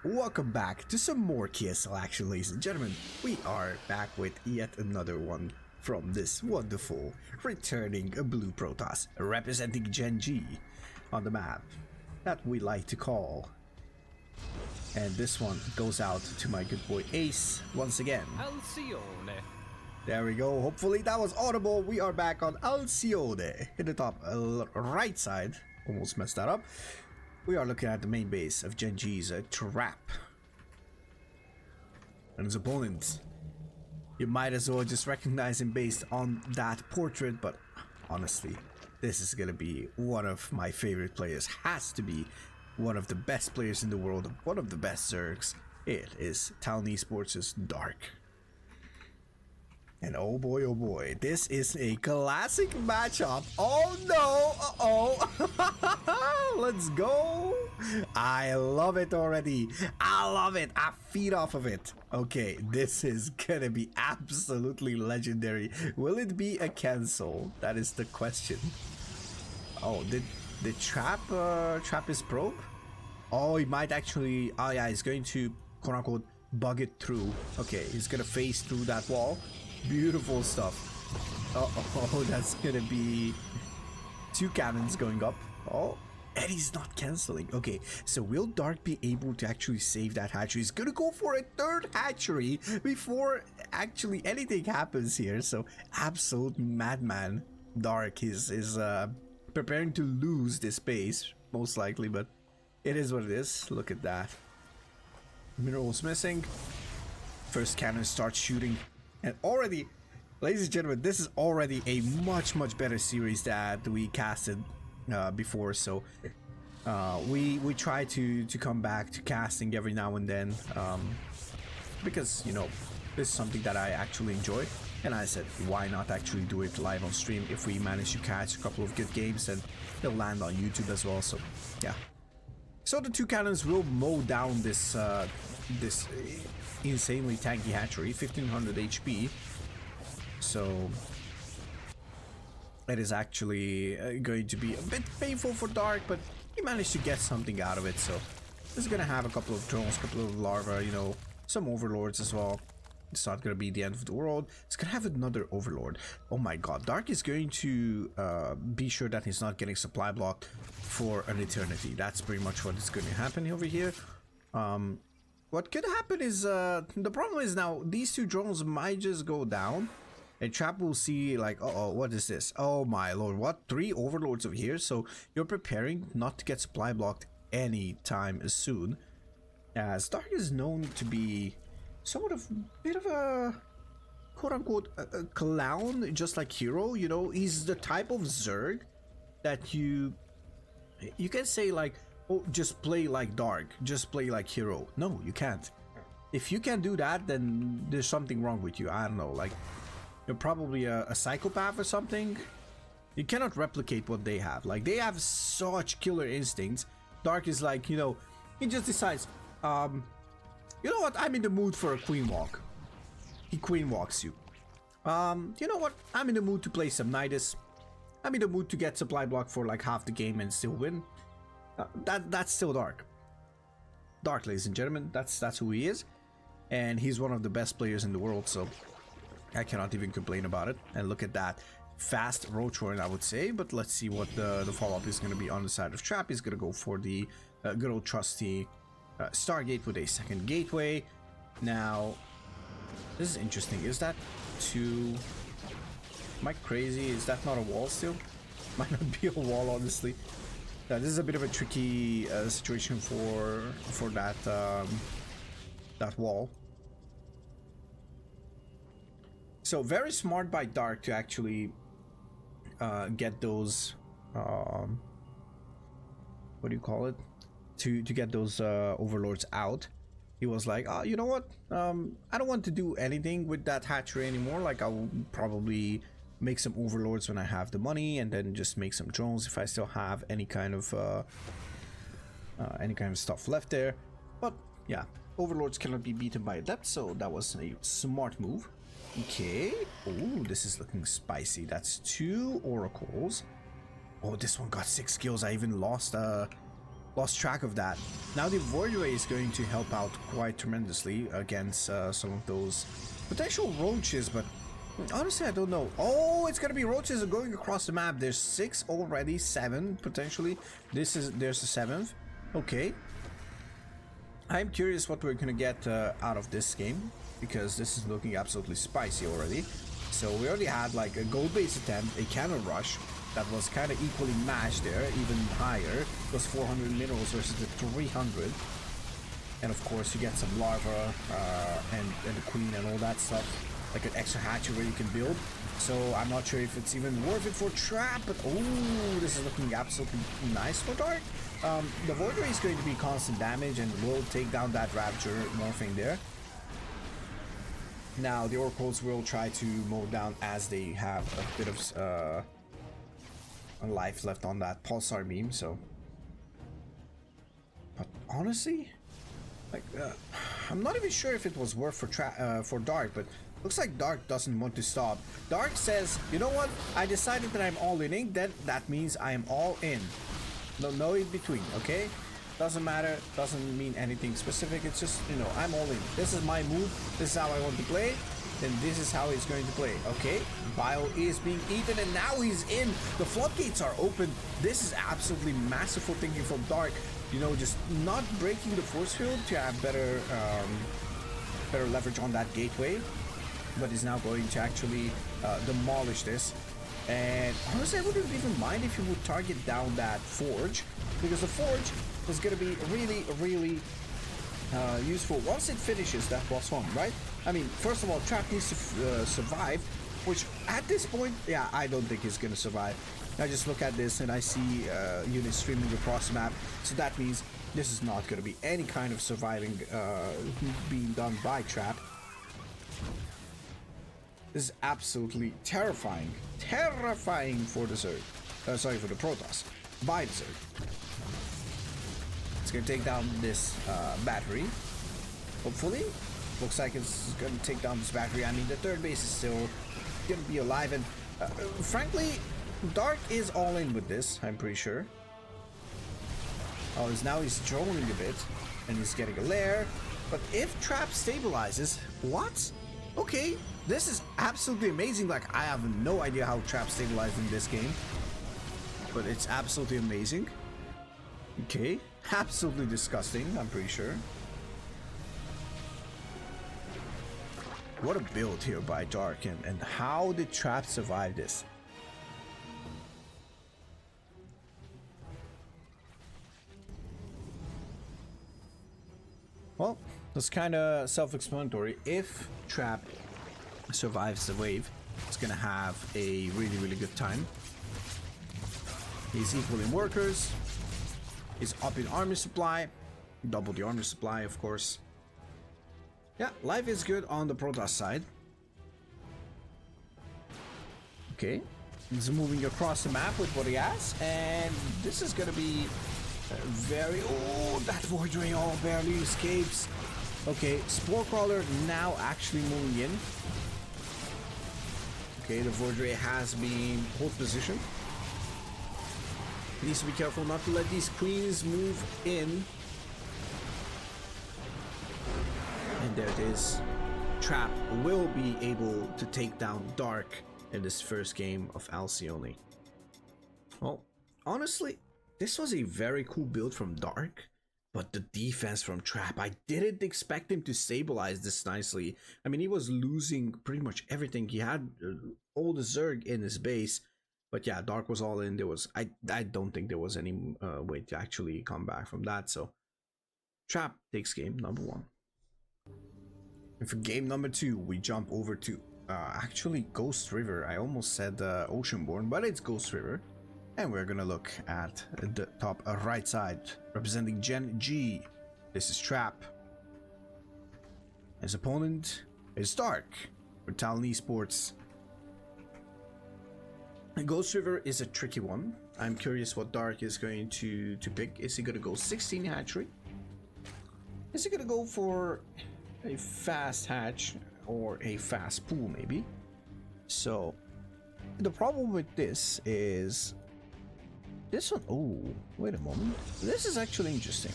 welcome back to some more KSL action, ladies and gentlemen. We are back with yet another one from this wonderful returning blue Protoss representing Gen G on the map that we like to call. And this one goes out to my good boy Ace once again. Alcione. There we go. Hopefully that was audible. We are back on Alcione in the top right side. Almost messed that up. We are looking at the main base of Gen G's Trap. And his opponent, you might as well just recognize him based on that portrait, but honestly, this is gonna be one of my favorite players. Has to be one of the best players in the world, one of the best Zergs. It is Talon Esports' Dark. And oh boy, this is a classic matchup. Oh no, uh-oh. Let's go. I love it already. I love it. I feed off of it. Okay, this is gonna be absolutely legendary. Will it be a cancel? That is the question. Oh, did Trap his probe? Oh, he might actually, oh yeah, he's going to quote unquote bug it through. Okay, he's gonna phase through that wall. Beautiful stuff. Oh, that's gonna be two cannons going up. Oh, and he's not canceling. Okay, so will Dark be able to actually save that hatchery? He's gonna go for a third hatchery before actually anything happens here. So absolute madman Dark is preparing to lose this base most likely, but it is what it is. Look at that. Minerals missing. First cannon starts shooting. And already, ladies and gentlemen, this is already a much better series that we casted before. So we try to come back to casting every now and then because, you know, this is something that I actually enjoy. And I said, why not actually do it live on stream if we manage to catch a couple of good games and they'll land on YouTube as well. So yeah. So the two cannons will mow down this this insanely tanky hatchery, 1500 HP. So it is actually going to be a bit painful for Dark, but he managed to get something out of it. So this is gonna have a couple of drones, a couple of larvae, you know, some overlords as well. It's not gonna be the end of the world. It's gonna have another overlord. Oh my god, Dark is going to be sure that he's not getting supply blocked for an eternity. That's pretty much what is going to happen over here. What could happen is the problem is now these two drones might just go down and Trap will see like, oh, what is this? Oh my lord, what? 3 overlords over here? So you're preparing not to get supply blocked anytime soon, as Dark is known to be somewhat of a bit of a quote-unquote a clown, just like Hero. You know, he's the type of Zerg that you can say like, oh, just play like Dark, just play like Hero. No, you can't. If you can do that, then there's something wrong with you. I don't know, like you're probably a psychopath or something. You cannot replicate what they have. Like, they have such killer instincts. Dark is like, you know, he just decides, you know what, I'm in the mood for a queen walk. He queen walks you. You know what, I'm in the mood to play some Nidus. I'm in the mood to get supply block for like half the game and still win. That's still Dark. Dark, ladies and gentlemen, that's who he is. And he's one of the best players in the world, so I cannot even complain about it. And look at that. Fast roach warren, I would say, but let's see what the follow-up is going to be on the side of Trap. He's going to go for the good old trusty Stargate with a second gateway. Now, this is interesting. Is that two? Am I crazy? Is that not a wall still? Might not be a wall, honestly. This is a bit of a tricky situation for that that wall. So very smart by Dark to actually get those what do you call it? To get those overlords out. He was like, oh, you know what? I don't want to do anything with that hatchery anymore. Like, I'll probably make some overlords when I have the money, and then just make some drones if I still have any kind of stuff left there. But yeah, overlords cannot be beaten by adept, so that was a smart move. Okay. Oh, this is looking spicy. That's 2 oracles. Oh, this one got 6 kills. I even lost lost track of that. Now the Void Ray is going to help out quite tremendously against some of those potential roaches, but honestly I don't know. Oh, it's gonna be roaches going across the map. There's 6 already, 7 potentially. There's the 7th. Okay, I'm curious what we're gonna get out of this game, because this is looking absolutely spicy already. So we already had like a gold-based attempt, a cannon rush that was kind of equally matched there, even higher. It was 400 minerals versus the 300. And of course you get some larva and the queen and all that stuff, like an extra hatchery where you can build. So I'm not sure if it's even worth it for Trap, but oh, this is looking absolutely nice for Dark. The Void Ray is going to be constant damage and will take down that Rapture morphing there. Now the Oracles will try to mow down as they have a bit of life left on that Pulsar beam, so. But honestly, like I'm not even sure if it was worth for Dark, but looks like Dark doesn't want to stop. Dark says, you know what? I decided that I'm all inning. Then that means I am all in. No in between. Okay. Doesn't matter, doesn't mean anything specific, it's just, you know, I'm all in. This is my move, this is how I want to play, then this is how he's going to play. Okay, Bio is being eaten and now he's in. The floodgates are open. This is absolutely masterful thinking from Dark. You know, just not breaking the force field to have better leverage on that gateway, but is now going to actually demolish this. And honestly, I wouldn't even mind if you would target down that forge, because the forge is going to be really useful once it finishes that boss one, right? I mean, first of all, Trap needs to survive, which at this point, yeah, I don't think he's going to survive. I just look at this and I see units streaming across the map, so that means this is not going to be any kind of surviving being done by Trap. This is absolutely terrifying for the Zerg. Sorry, for the Protoss. By the Zerg. It's gonna take down this battery. Hopefully. Looks like it's gonna take down this battery. I mean, the third base is still gonna be alive, and frankly, Dark is all in with this, I'm pretty sure. Oh, now he's droning a bit, and he's getting a lair. But if Trap stabilizes, what? Okay, this is absolutely amazing. Like, I have no idea how Trap stabilized in this game, but it's absolutely amazing. Okay, absolutely disgusting, I'm pretty sure. What a build here by Dark, and how did Trap survive this? Well, that's kind of self-explanatory. If Trap survives the wave, it's gonna have a really good time. He's equal in workers. He's up in army supply. Double the army supply, of course. Yeah, life is good on the Protoss side. Okay, he's moving across the map with what he has, and this is gonna be very... Oh, that Void Ray all barely escapes. Okay, Spore Crawler now actually moving in. Okay, the Void Ray has been hold position. He needs to be careful not to let these queens move in. And there it is. Trap will be able to take down Dark in this first game of Alcyone. Well, honestly, this was a very cool build from Dark, but the defense from Trap, I didn't expect him to stabilize this nicely. I mean, he was losing pretty much everything. He had all the Zerg in his base, but yeah, Dark was all in. There was, I don't think there was any way to actually come back from that. So Trap takes game number 1. And for game number 2, we jump over to actually Ghost River. I almost said Oceanborn, but it's Ghost River. And we're gonna look at the top right side, representing Gen G. This is Trap. His opponent is Dark for Talon Esports. Ghost River is a tricky one. I'm curious what Dark is going to pick. Is he gonna go 16 hatchery? Is he gonna go for a fast hatch or a fast pool, maybe? So the problem with this is This one, oh, wait a moment. This is actually interesting.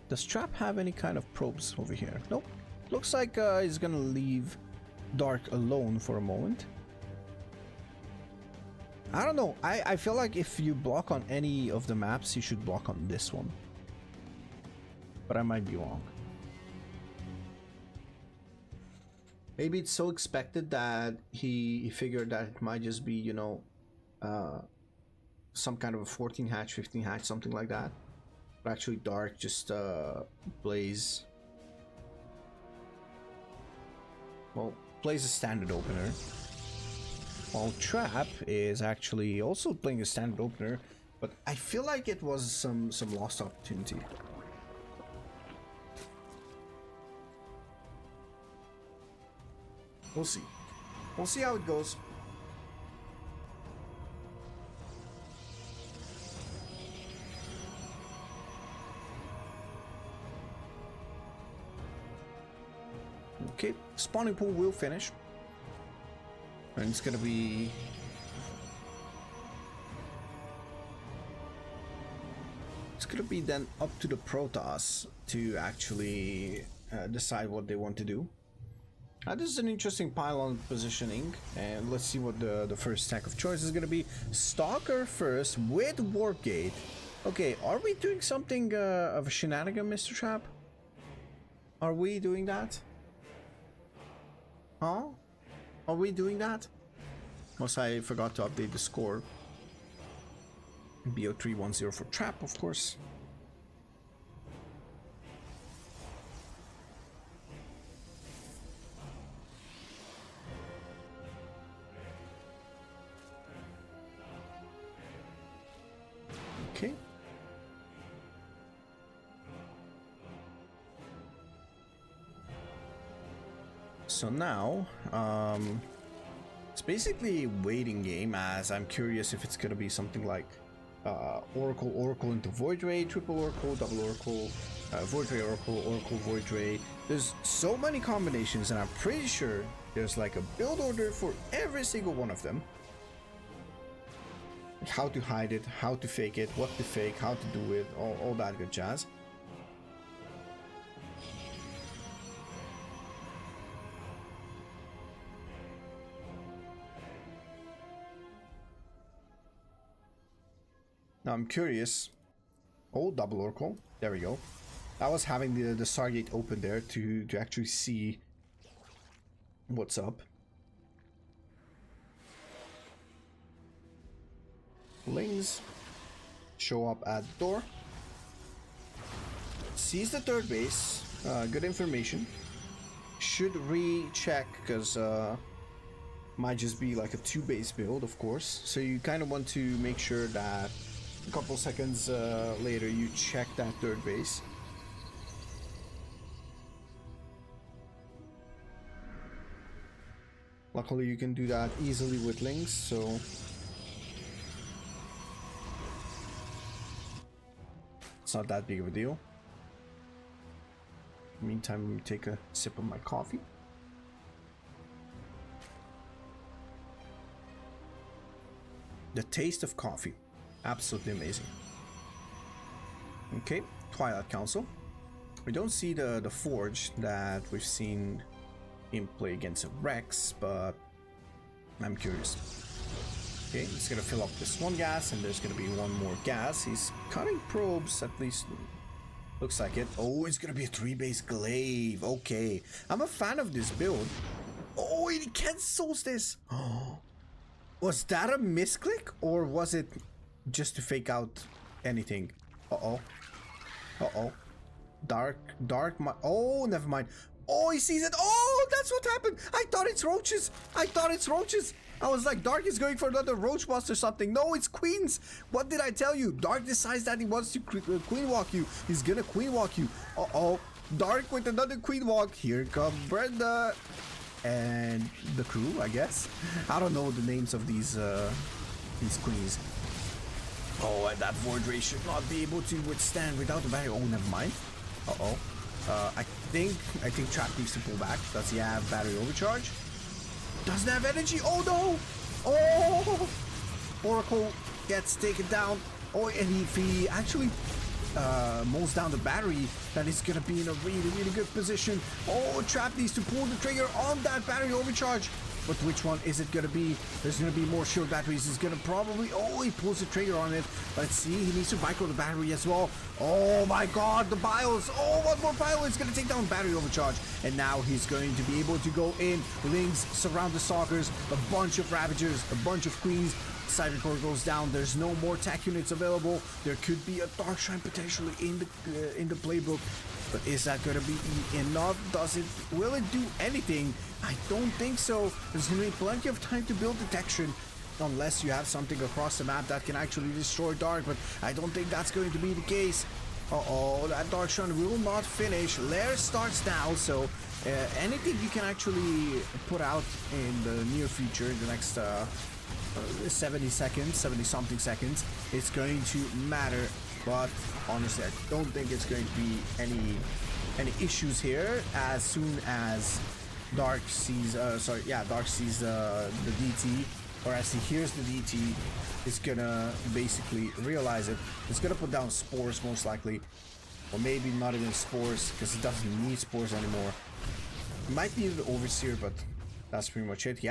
Does Trap have any kind of probes over here? Nope. Looks like he's gonna leave Dark alone for a moment. I don't know. I feel like if you block on any of the maps, you should block on this one. But I might be wrong. Maybe it's so expected that he figured that it might just be, you know, some kind of a 14 hatch, 15 hatch, something like that. But actually Dark just plays... well, plays a standard opener. While Trap is actually also playing a standard opener, but I feel like it was some lost opportunity. We'll see. We'll see how it goes. Okay, spawning pool will finish. And it's gonna be... it's gonna be then up to the Protoss to actually decide what they want to do. This is an interesting pylon positioning, and let's see what the first stack of choice is gonna be. Stalker first with Warp Gate. Okay, are we doing something of a shenanigan, Mr. Trap? Are we doing that? Huh? Are we doing that? Most I forgot to update the score. BO310 for Trap, of course. Okay. So now, it's basically a waiting game, as I'm curious if it's gonna be something like Oracle into Void Ray, triple Oracle, double Oracle, Void Ray Oracle, Oracle Void Ray. There's so many combinations, and I'm pretty sure there's like a build order for every single one of them. How to hide it, how to fake it, what to fake, how to do it, all that good jazz. Now I'm curious. Oh, double Oracle. There we go. I was having the Stargate open there to actually see what's up. Lings show up at the door. Sees the third base. Good information. Should recheck because might just be like a 2-base build, of course. So you kind of want to make sure that a couple seconds later you check that third base. Luckily you can do that easily with Lings, so it's not that big of a deal. Meantime, let me take a sip of my coffee. The taste of coffee, absolutely amazing. Okay, Twilight Council. We don't see the Forge that we've seen him play against a Rex, but I'm curious. Okay, it's gonna fill up this one gas, and there's gonna be one more gas. He's cutting probes, at least looks like it. Oh, it's gonna be a 3-base glaive. Okay, I'm a fan of this build. Oh, he cancels this. Oh, was that a misclick, or was it just to fake out anything? Uh-oh. Uh-oh. Dark, oh, never mind. Oh, he sees it. Oh, that's what happened. I thought it's roaches. I was like, Dark is going for another roach bust or something. No, it's queens. What did I tell you? Dark decides that he wants to queen walk you. He's gonna queen walk you. Uh-oh. Dark with another queen walk. Here comes Brenda. And the crew, I guess. I don't know the names of these queens. Oh, and that Void Ray should not be able to withstand without the barrier. Oh, never mind. Uh-oh. I think Trap needs to pull back. Does he have battery overcharge? Doesn't have energy. Oh no! Oh! Oracle gets taken down. Oh, and if he actually mows down the battery, then he's gonna be in a really good position. Oh, Trap needs to pull the trigger on that battery overcharge. But which one is it gonna be? There's gonna be more shield batteries. He's gonna probably... Oh, he pulls the trigger on it. Let's see. He needs to micro the battery as well. Oh my god, the bios. Oh, one more bio. It's gonna take down battery overcharge. And now he's going to be able to go in. Lings surround the stalkers. A bunch of ravagers. A bunch of queens. Siren Core goes down. There's no more tech units available. There could be a Dark Shrine potentially in the playbook. But is that going to be enough? Will it do anything? I don't think so. There's going to be plenty of time to build detection, unless you have something across the map that can actually destroy Dark, but I don't think that's going to be the case. Uh-oh, that Dark Shrine will not finish. Lair starts now, so anything you can actually put out in the near future, in the next 70 seconds, 70 something seconds, it's going to matter. But honestly, I don't think it's going to be any issues here as soon as Dark sees Dark sees the DT, or as he hears the DT, it's gonna basically realize it. It's gonna put down spores most likely, or maybe not even spores because it doesn't need spores anymore. It might be the overseer, but that's pretty much it. He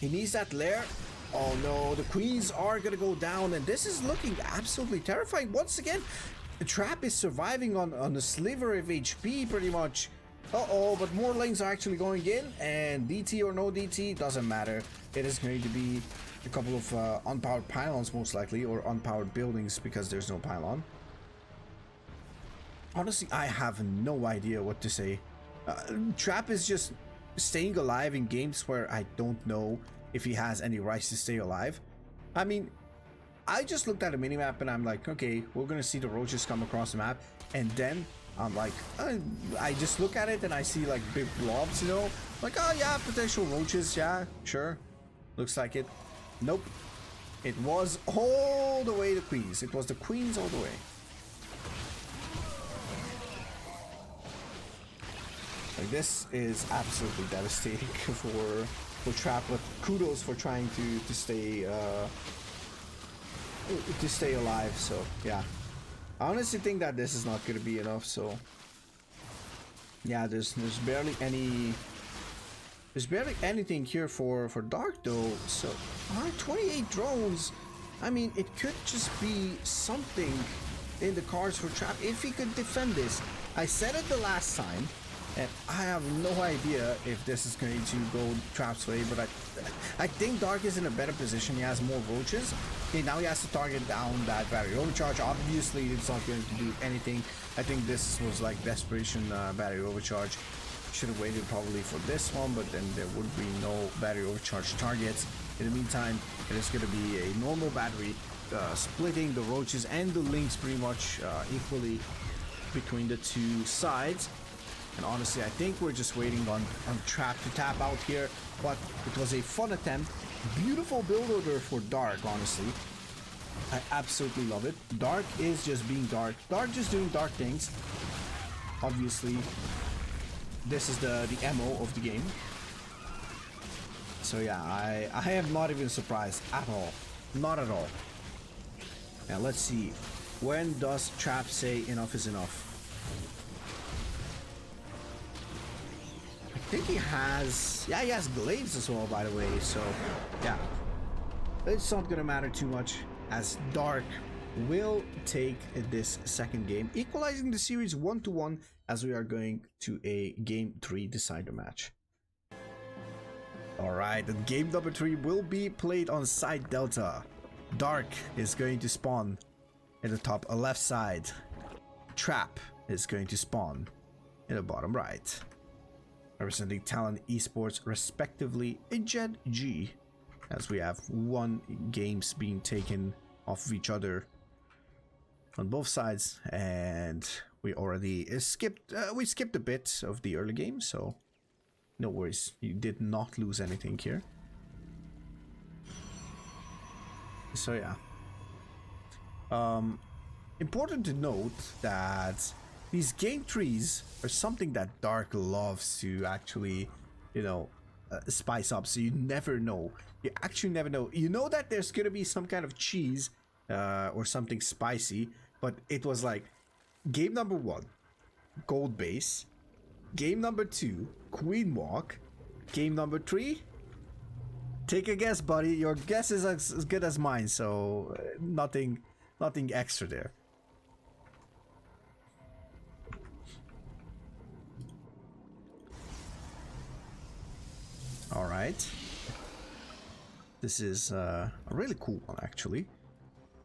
needs that lair. Oh no, the queens are gonna go down, and this is looking absolutely terrifying. Once again, the Trap is surviving on a sliver of HP pretty much. Uh-oh, but more lanes are actually going in, and DT or no DT, doesn't matter. It is going to be a couple of unpowered pylons most likely, or unpowered buildings because there's no pylon. Honestly, I have no idea what to say. Trap is just staying alive in games where I don't know if he has any rights to stay alive. I mean, I just looked at a minimap and I'm like, okay, we're gonna see the roaches come across the map, and then I'm like, I just look at it and I see like big blobs, you know, like, oh yeah, potential roaches, yeah, sure, looks like it. Nope, it was all the way the queens. It was the queens all the way. Like, this is absolutely devastating for Trap, but kudos for trying to stay alive. So yeah, I honestly think that this is not going to be enough. So yeah, there's barely anything here for Dark though. So 28 drones. I mean, it could just be something in the cards for Trap if he could defend this. I said it the last time, and I have no idea if this is going to go Trap's way, but I think Dark is in a better position. He has more roaches. Okay, now he has to target down that battery overcharge. Obviously, it's not going to do anything. I think this was like desperation battery overcharge. Should have waited probably for this one, but then there would be no battery overcharge targets. In the meantime, it is going to be a normal battery, splitting the roaches and the links pretty much equally between the two sides. And honestly, I think we're just waiting on Trap to tap out here, but it was a fun attempt. Beautiful build order for Dark, honestly. I absolutely love it. Dark is just being Dark. Dark just doing Dark things. Obviously, this is the MO of the game. So yeah, I am not even surprised at all. Not at all. Now let's see. When does Trap say enough is enough? I think he has glaives as well, by the way, so yeah, it's not gonna matter too much as Dark will take this second game, equalizing the series 1-1 as we are going to a game 3 decider match. Alright, and game number 3 will be played on side Delta. Dark is going to spawn in the top left side. Trap is going to spawn in the bottom right. Representing Talon Esports respectively in Gen G, as we have 1 games being taken off of each other on both sides, and we already skipped a bit of the early game, so no worries, you did not lose anything here. So yeah, important to note that these game trees are something that Dark loves to actually, you know, spice up, so you never know. You actually never know. You know that there's gonna be some kind of cheese or something spicy, but it was like game number 1, gold base. Game number 2, queen walk. Game number 3, take a guess, buddy. Your guess is as good as mine, so nothing extra there. All right. This is a really cool one, actually.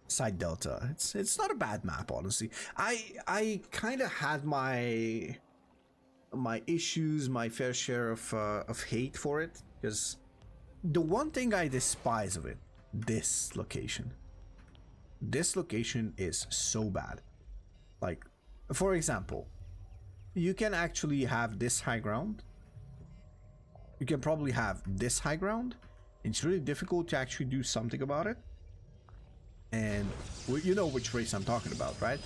Side Delta. It's not a bad map, honestly. I kind of had my issues, my fair share of hate for it, because the one thing I despise of it, this location. This location is so bad. Like, for example, you can actually have this high ground. You can probably have this high ground. It's really difficult to actually do something about it. And you know which race I'm talking about, right?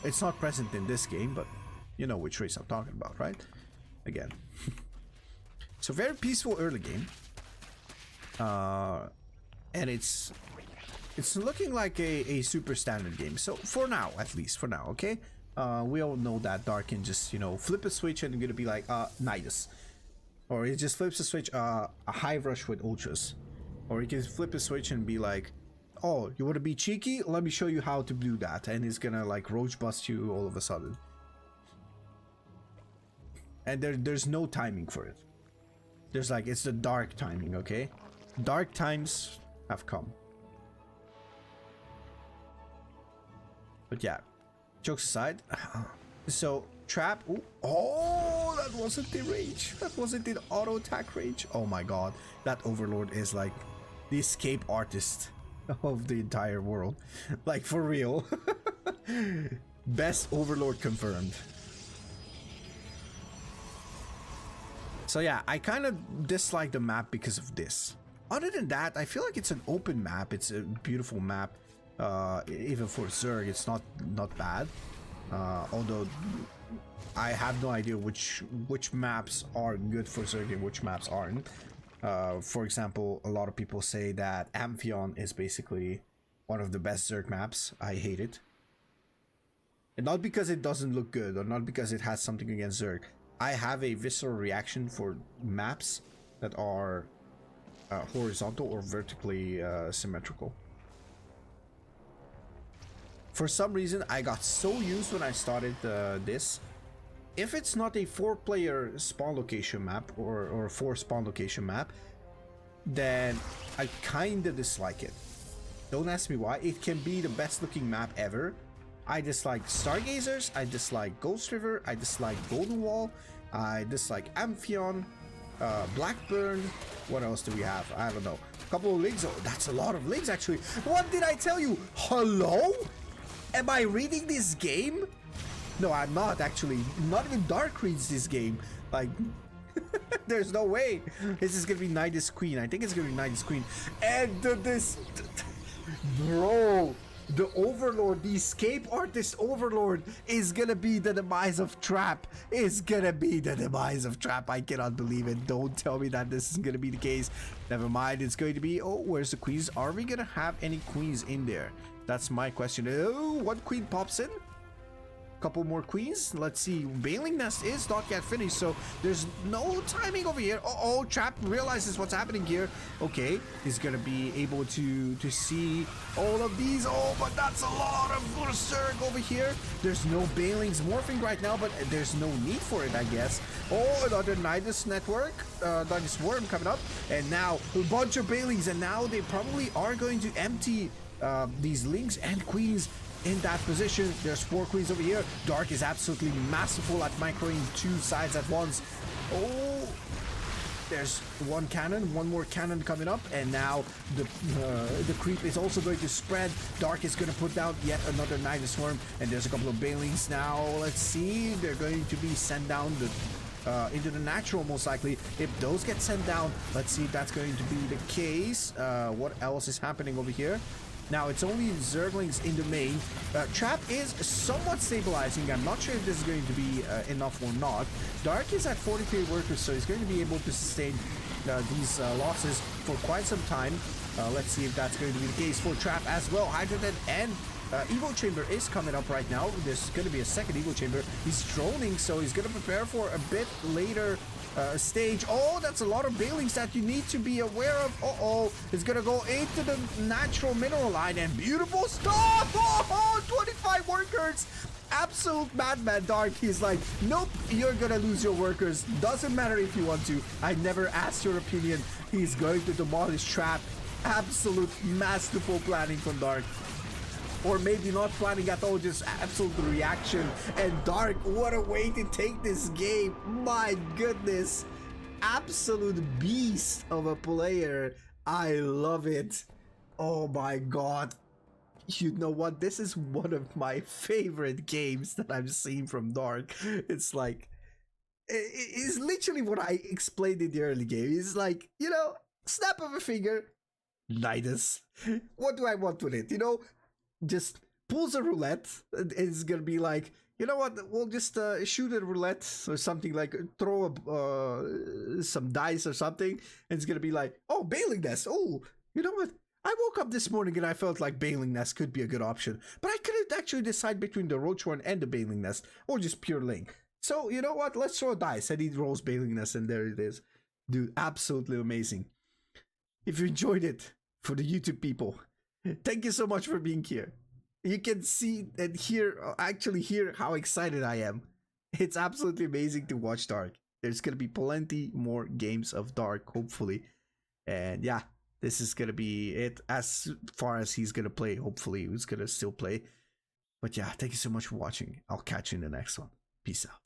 It's not present in this game, but you know which race I'm talking about, right? Again. So very peaceful early game. And it's looking like a super standard game. So for now, at least for now, okay? We all know that Dark can just, you know, flip a switch and gonna be like, Nidus. Or he just flips a switch, a high rush with ultras. Or he can flip a switch and be like, oh, you want to be cheeky? Let me show you how to do that. And he's gonna like roach bust you all of a sudden. And there's no timing for it. There's like, it's the dark timing, okay? Dark times have come. But yeah, jokes aside. So, trap. Ooh, oh, that wasn't the rage. That wasn't the auto attack rage. Oh my god. That Overlord is like the escape artist of the entire world. Like, for real. Best Overlord confirmed. So yeah, I kind of dislike the map because of this. Other than that, I feel like it's an open map. It's a beautiful map. Even for Zerg, it's not bad. Although I have no idea which maps are good for Zerg and which maps aren't. For example, a lot of people say that Amphion is basically one of the best Zerg maps. I hate it. And not because it doesn't look good or not because it has something against Zerg. I have a visceral reaction for maps that are horizontal or vertically symmetrical. For some reason, I got so used when I started this. If it's not a 4-player spawn location map or a 4 spawn location map, then I kinda dislike it. Don't ask me why. It can be the best looking map ever. I dislike Stargazers, I dislike Ghost River, I dislike Golden Wall, I dislike Amphion, Blackburn. What else do we have? I don't know. A couple of links. Oh, that's a lot of links actually. What did I tell you? Hello? Am I reading this game? No, I'm not actually. Not even Dark reads this game. Like, there's no way. This is gonna be Nidus Queen. I think it's gonna be Nidus Queen. And bro, the Overlord, the escape artist Overlord is gonna be the demise of Trap. Is gonna be the demise of Trap. I cannot believe it. Don't tell me that this is gonna be the case. Never mind. It's going to be. Oh, where's the queens? Are we gonna have any queens in there? That's my question. Oh, one queen pops in. Couple more queens. Let's see. Bailing Nest is not yet finished, so there's no timing over here. Oh, Trap realizes what's happening here. Okay, he's gonna be able to see all of these. Oh, but that's a lot of Zerg over here. There's no Bailings morphing right now, but there's no need for it, I guess. Oh, another Nidus network, Nidus Worm coming up, and now a bunch of Bailings, and now they probably are going to empty these links and queens in that position. There's 4 queens over here. Dark is absolutely masterful at microing 2 sides at once. Oh, there's one cannon, one more cannon coming up, and now the creep is also going to spread. Dark is going to put down yet another Nidus Swarm, and there's a couple of Bailings now. Let's see, they're going to be sent down into the natural, most likely. If those get sent down, let's see if that's going to be the case. What else is happening over here? Now it's only Zerglings in the main. Trap is somewhat stabilizing. I'm not sure if this is going to be enough or not. Dark is at 43 workers, so he's going to be able to sustain these losses for quite some time. Let's see if that's going to be the case for Trap as well. Hydrogen and Evo Chamber is coming up right now. There's going to be a second Evo Chamber. He's droning, so he's going to prepare for a bit later stage. Oh, that's a lot of bailings that you need to be aware of. Uh-oh, it's gonna go into the natural mineral line, and beautiful stuff. Oh, 25 workers. Absolute madman. Dark, he's like, nope, you're gonna lose your workers. Doesn't matter if you want to. I never asked your opinion. He's going to demolish Trap. Absolute masterful planning from Dark. Or maybe not planning at all, just absolute reaction. And Dark, what a way to take this game. My goodness. Absolute beast of a player. I love it. Oh my god. You know what? This is one of my favorite games that I've seen from Dark. It's like, it's literally what I explained in the early game. It's like, you know, snap of a finger, Nidus. What do I want with it? You know, just pulls a roulette. It's gonna be like, you know what, we'll just shoot a roulette or something, like throw some dice or something, and it's gonna be like, oh, Bailing Nest. Oh, you know what, I woke up this morning and I felt like Bailing Nest could be a good option, but I couldn't actually decide between the Roach one and the Bailing Nest, or just pure Link. So you know what, let's throw a dice. And he rolls Bailing Nest, and there it is. Dude, absolutely amazing. If you enjoyed it, for the YouTube people, thank you so much for being here. You can see and hear, actually hear how excited I am. It's absolutely amazing to watch Dark. There's gonna be plenty more games of Dark, hopefully. And yeah, this is gonna be it as far as he's gonna play. Hopefully he's gonna still play. But yeah, thank you so much for watching. I'll catch you in the next one. Peace out.